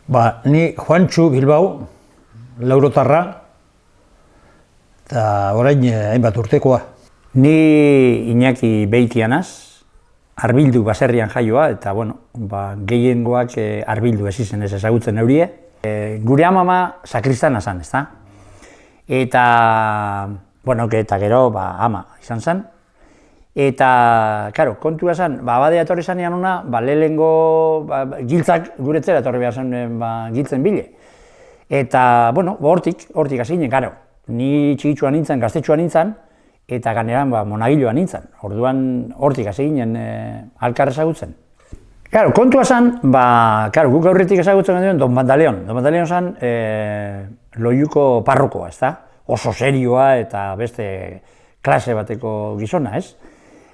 Ni Juantxu Bilbao, laurotarra, eta orain hainbat urtekoa. Ni Iñaki Beitianaz, Arbildu baserrian jaioa, eta gehiengoak Arbildu ez izen ez ezagutzen eurie. Gure amama sakristana zan, ezta? Eta gero ama izan zen. Eta, kontua zen, abadea etorri zanean ona, lehenengo giltzak guretzera etorri behar zen giltzen bile. Eta, hortik hasi ginen, ni txikitsuan nintzen, gaztetxuan nintzen, eta ganeran monagiloan nintzen. Orduan hortik hasi ginen alkar ezagutzen. Kontua zen, guk aurretik ezagutzen genuen Don Pantaleon. Don Pantaleon zen Loiuko parrokoa, ezta? Oso serioa eta beste klase bateko gizona, ez?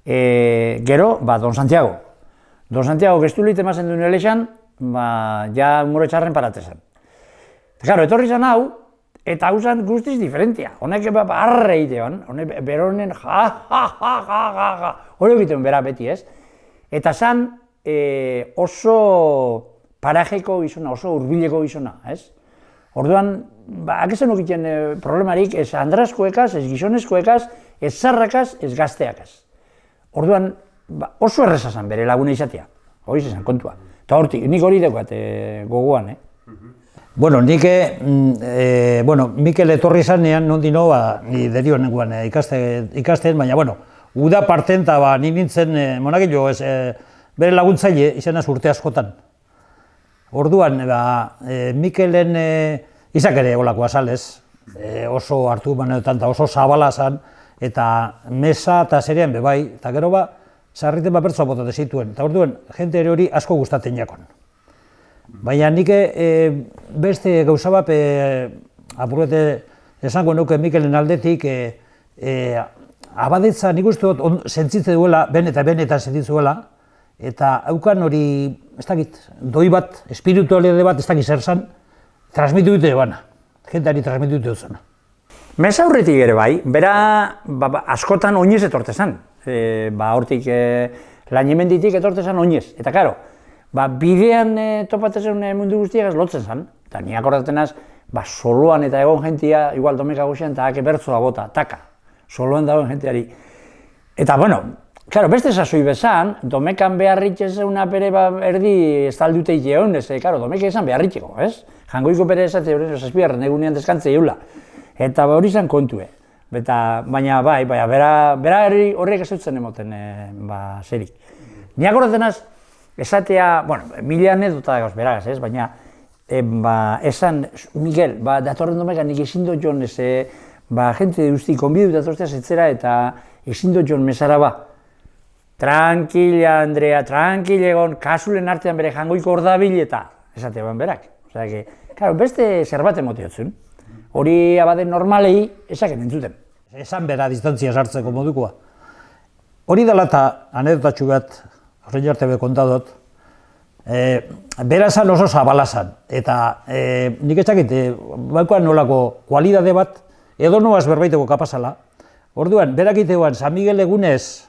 Gero, Don Santiago. Don Santiago gestulit emazen duen elexan, ja humore txarren paratezen. Etorri zen hau, eta hau zen guztiz diferentia. Honek arre egitean, honek beronen ja, hori egitean bera beti, ez? Eta zen oso parajeko gizona, oso hurbileko gizona, ez? Orduan, hakezen okiten problemarik ez andraskoekaz, ez gizonezkoekaz, ez zarrakaz, ez gazteakaz. Orduan, oso erreza zen bere laguna izatea, hori zen kontua. Eta hortik, nik hori daukat gogoan, Nik, Mikel etorri zanean, nondino, ni derio nengoan ikasten, baina, uda parten eta ni nintzen monagilo bere laguntzaile izanaz urte askotan. Orduan, Mikelen izak ere olako azalez, oso hartu manetan eta oso zabala zan, eta mesa eta zerean bebai, eta gero sarriten pertsoa botate zituen, eta orduan, jente hori asko gustatzen jakon. Baina nik beste gauza bat apurrete esango nuke Mikelen aldetik abadetza nik uste dut sentzitze duela, benetan sentitzuela, eta haukan hori, ez dakit, doi bat, espiritualide bat, ez dakit zer zan, transmitu dute bana, jenteari transmitu dute duzuna. Mesa aurretik ere bai, bera askotan oinez etorte zan. Hortik Lañemenditik etorte zan oinez, eta karo, bidean topatzen mundu guztiak lotzen zan. Eta ni akordatenaz, soloan eta egon jentia, igual domeka goxean, eta hake bertzoa bota, taka, soloan dagoen jentiari. Eta, beste sasoi bezan, domekan beharritxe zeuna pere erdi estalduteik egon, domeka esan beharritxeko, ez? Jangoiko pere esate horren zazpiarren egunean deskantze eula. Eta hori zen kontue. Baina bera horrek ezautzen emoten zerik. Ni akordatenaz, esatea, mila anedota dagoz beragaz, ez? Baina, esan, Miguel, datorren domekan nik ezin dut joan, jente guzti konbidu datortzea zetzera eta ezin dut joan mesara Tranquila, Andrea, tranquil egon, kasulen artean bere jangoiko ordabil eta esate berak. Beste zerbait emotiotzen. Hori abaden normalei esaken entzuten. Esan bera distantzia sartzeko modukoa. Hori dela eta anedotatxu bat, horrein arte be kontadot, bera zan oso zabala zan. Eta nik etxakit, baukoan nolako kualidade bat, edo noaz berbaiteko kapazala. Orduan, berak iteguan, San Miguel egunez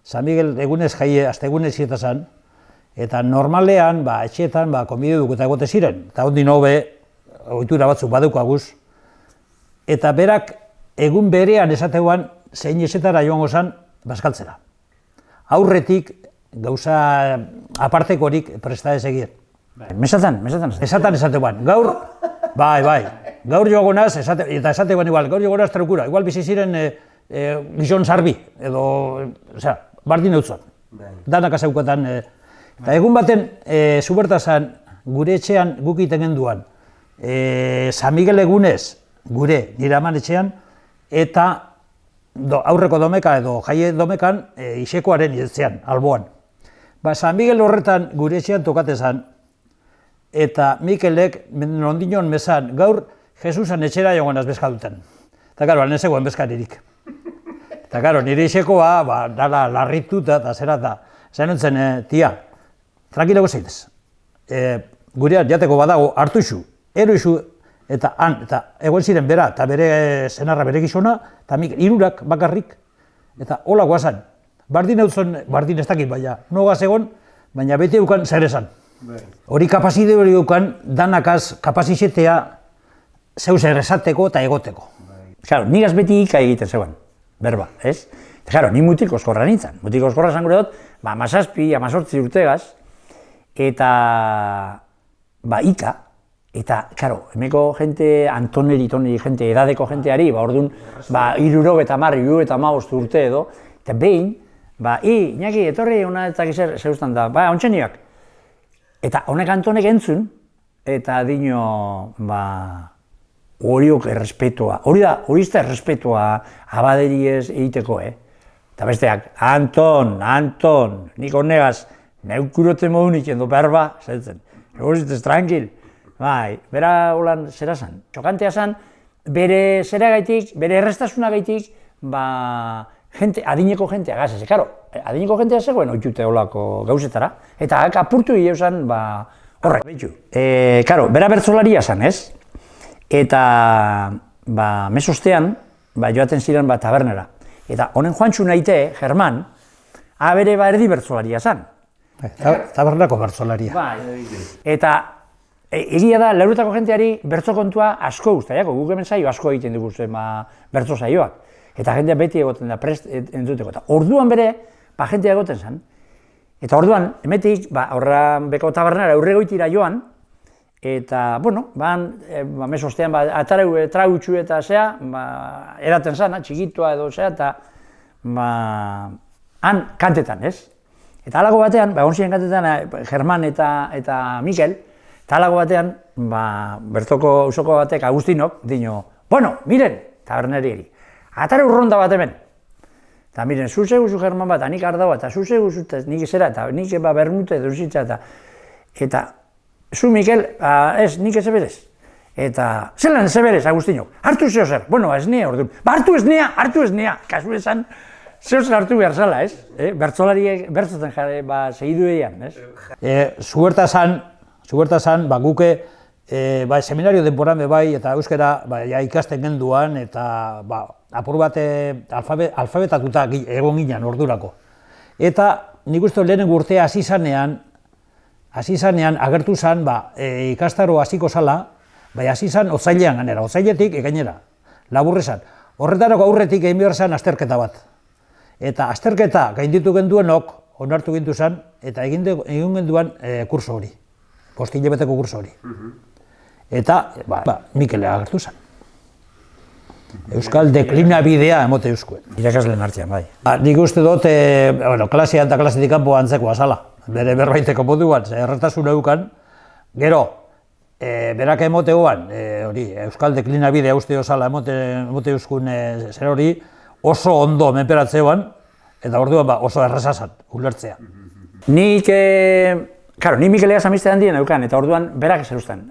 jaie, azte egunez zieta zan, eta normalean, etxeetan, konbide duk eta egote ziren. Eta hondi nobe, ohitura batzuk badeukaguz. Eta berak egun berean esateuan zein esetara joango zan bazkaltzera. Aurretik gauza apartekorik presta ez egien. Mesatan? Mesatan esateuan. Gaur, gaur joago naz, eta esateuan igual, gaur joago naz trukura. Igual bizi ziren gizon zarbi, edo, bardin eutzon. Danak azaukatan. Eta egun baten, zubertazan, gure etxean guk iten genduan, San Miguel egunez, nire aman etxean, eta aurreko domeka edo jaie domekan isekoaren itzean, alboan. San Miguel horretan gure etxean tokatezan, eta Mikelek nondinon mesan gaur Jesusan etxera joan azbezkaduten. Eta gero, alne zegoen bezkaririk. Eta gero, nire isekoa, dala larrituta eta zera eta zen nintzen, tia, tranquilego zeitez. Gurean jateko badago hartu isu, ero isu, eta egon ziren bera, eta bere senarra bere gizona, eta hirurak bakarrik, eta hola guazan. Bardin eutzen, bardin ez dakit, baina nogaz egon, baina beti eukan zer esan. Hori kapazide hori dukan, danakaz kapazizetea zeus errezateko eta egoteko. Claro, nigaz beti ika egiten zegoen, berba, ez? Claro, ni mutiko oskorra nintzen. Mutiko oskorra esan gure dut, 17, 18 urtegaz, eta ika, eta, claro, hemeko jente, Antoneri, jente, edadeko jenteari, orduan, 70 urte edo, eta behin, Iñaki, etorri hona eta zer ustan da, ontseniak. Eta honek Antonek entzun, eta dino, horiok errespetua, hori izta errespetua abaderiez egiteko, Eta besteak, Anton, nik honegaz, neukurote modunik edo berba, zaitzen, egozitez, tranquil. Bera holan zera zan. Txokantea zan, bere zeragaitik, bere errestasunagaitik, adineko jentea gazez. Karo, adineko jentea zegoen oitute holako gauzetara, eta apurtu gile zan, horrek, behitu. Karo, bera bertzolaria zan, ez? Eta, mesostean, joaten ziren tabernera. Eta honen Juantxu naite, German, bere erdi bertzolaria zan. Tabernako bertzolaria. Eta egia da, leurutako jenteari bertzo kontua asko guztaiako, guk hemen zaio asko egiten dugu bertzo zaioak. Eta jentea beti egoten da prest entzuteko. Eta orduan bere, jentea egoten zen. Eta orduan, emetik, horra beko tabernara aurregoitira joan, eta, mesostean, trautxu eta zea, edaten zana, txikitua edo zea, eta, han kantetan, ez? Eta halago batean, onzien kantetan, German eta Mikel, eta halago batean, bertoko usoko batek, Agustinok, dino, miren, tabernerieri, atare urronda bat hemen. Eta miren, zuzegu zu German bat, nik ardaua, eta zuzegu zu, nik zera, eta nik bermute duzitza, eta zu, Mikel, ez, nik ez eberez. Eta, zelan ez eberez, Agustinok, hartu zeo zer, ez nea orduan. Hartu ez nea, kasu esan, zeo zer hartu behar zala, ez? Bertzolariek, bertzoten jare, segidu egian, ez? Zuberta zan, guke, seminario denboran bai, eta euskara ikasten genduan, eta apur bat alfabetatuta egon ginen ordurako. Eta nik uste lehenengo urtea hasi zanean agertu zan, ikastaro hasiko zala, hasi zan otzailean ganera, otzailetik gainera, laburre zan. Horretarako aurretik egin behar zan azterketa bat. Eta azterketa gainditu genduenok, onartu gintu zan, eta egin genduan kurso hori, 5 hilabeteko kurso hori. Eta, Mikele agertu zan. Euskal deklinabidea emote euskuen. Irakasleen artean, bai. Nik uste dut, klasean eta klasetik kanpo antzekoa zala. Bere berbaiteko moduan, erretasun eukan. Gero, berak emoteoan, Euskal deklinabidea uste zala emote euskun zer hori, oso ondo menperatzeoan, eta orduan oso errezazan, ulertzea. Nik Mikelea zamizte handien eukan, eta orduan berak zer usten.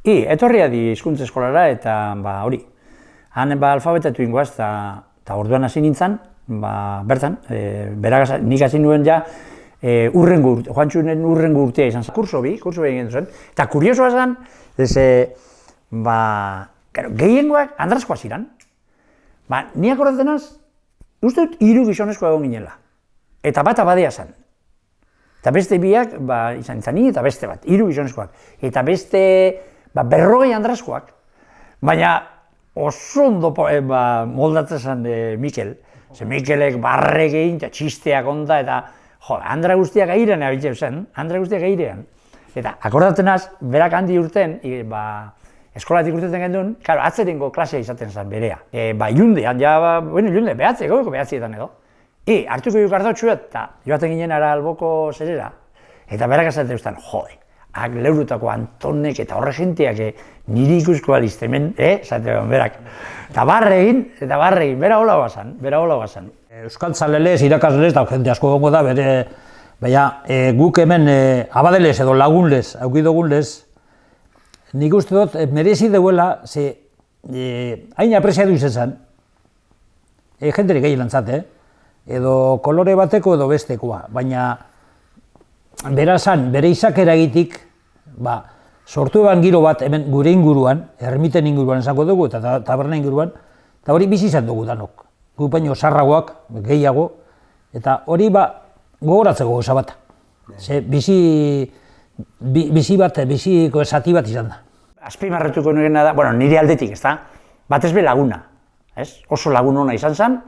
Etorria di hizkuntza eskolara, eta hori. Han alfabetatu ingoaz, eta orduan hasi nintzen, bertan, nik hasi nuen ja, Juantxunen urrengo urtea izan zen. Kurso bi egin zen. Eta kuriosoa zen, gehiengoak andraskoa ziren. Ni akordatzen az, uste dut 3 gizonezkoa egon ginela. Eta bat abadea zen. Eta beste biak, izan ni eta beste bat, 3 gizonezkoak. Eta beste 40 andraskoak. Baina oso ondo moldatzen zen Mikel. Mikelek barrek egin, eta txisteak onda, eta andra guztiak airean abiltzen zen, Eta akordatzen az, berak handi urten, eskolatik urtetan gendun, atzerengo klasea izaten zen berea. Ilundean, ilunde, behatzietan edo. Hartuko jukardautxuet, eta joaten ginen ara alboko zerera. Eta berak esaten duzten, leurutako Antonek eta horre jenteak niri ikusko alizte hemen, esaten berak. Eta barregin, bera hola guazan. Euskal Tzalelez, irakaslez, da jende asko gongo da, guk hemen abadelez edo lagunlez, aukidogunlez, nik uste dut, merezi deuela, hain apreziatu izan zen, jenterik egin lantzat, edo kolore bateko edo bestekoa, baina bera zan, bere izakera egitik, sortu eban giro bat hemen gure inguruan, ermiten inguruan esango dugu eta taberna inguruan, eta hori bizi izan dugu danok. Gu baino sarragoak, gehiago, eta hori gogoratzeko gauza bat. Ze biziko zati bat izan da. Azpimarratuko nuena da, bueno, nire aldetik, ezta? Batez be laguna, ez? Oso lagun ona izan zen,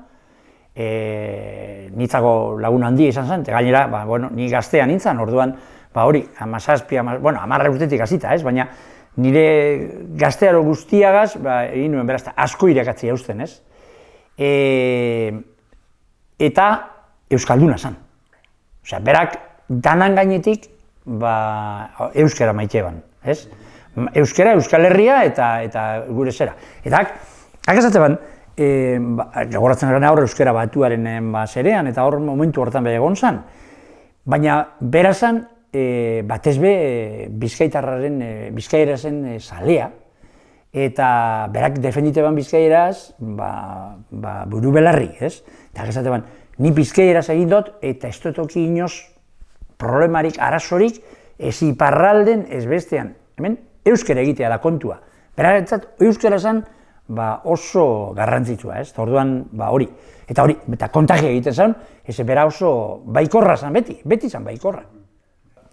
nitzako lagun handia izan zen, eta gainera, bueno, ni gaztea nintzen, orduan, hori, 10 urtetik hasita, ez? Baina nire gaztearo guztiagaz, egin nuen beraz, asko irakatzi hausten, ez? Eta euskalduna zen. Osea, berak danan gainetik euskara maite ban, ez? Euskara, Euskal Herria eta gure zera. Eta esate ban, gogoratzen garen hor euskara batuaren zerean, eta hor momentu hortan beha egon zen, baina berazan, batez be, bizkaira zen zalea, eta berak defendite ban bizkairaz, buru belarri, ez? Eta esate ban, ni bizkairaz egin dut, eta ez dut inoz problemarik, arazorik, ez iparralden ez bestean. Hemen, euskara egitea da kontua. Beraretzat, euskara zen oso garrantzitsua, ez? Orduan, hori. Eta hori, eta kontagia egiten zen, ez bera oso baikorra zen beti zen baikorra.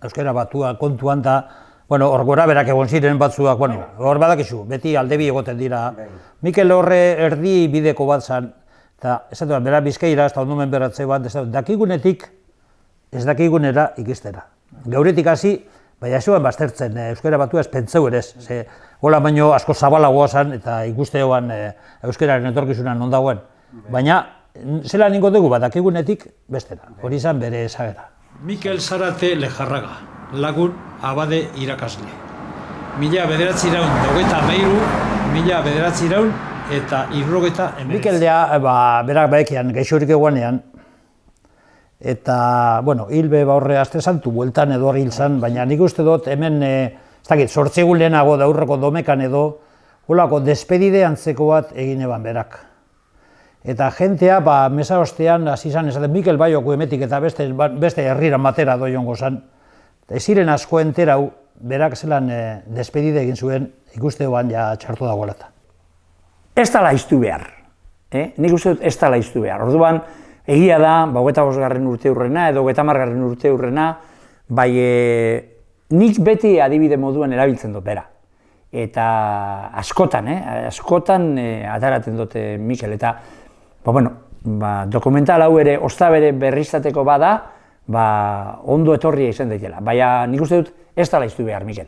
Euskara batua kontuan da, hor gora berak egon ziren batzuak, hor badakizu, beti aldebi egoten dira. Mikel horre erdi bideko bat zen, eta ez dut, bera bizkaira, ez da ondomen beratze bat, dakigunetik, ez dakigunera ikistera. Gauretik hasi, baina ez zuen baztertzen, euskara batua ez pentseu ere ez. Hola baino asko zabalagoa zen eta ikusteoan euskararen etorkizunan non dagoen. Baina, zela ningo dugu bat, dakigunetik bestera. Hori izan bere ezagera. Mikel Zarate Lejarraga, lagun abade irakasle. 1993, Mikel dea, berak baekian, gaixorik eguanean, eta, hilbe horre aste santu, bueltan edo hil zan, baina nik uste dut hemen, ez dakit, 8 egun lehenago daurreko domekan edo, holako despedide antzeko bat egin eban berak. Eta jentea, mesa ostean, hasi zan, esaten, Mikel baioko emetik eta beste herriran batera doiongo zan. Ez ziren asko enterau, berak zelan despedide egin zuen, ikusteoan ja txartu dagoelata. Ez da laiztu behar, nik uste dut ez da laiztu behar. Orduan, egia da, 25. urte hurrena edo 30. urte hurrena, bai nik beti adibide moduan erabiltzen dut bera. Eta askotan ataraten dute Mikel, eta dokumental hau ere ostabere berriztateko bada, ondo etorria izan daitela. Baina nik uste dut ez da laiztu behar, Mikel.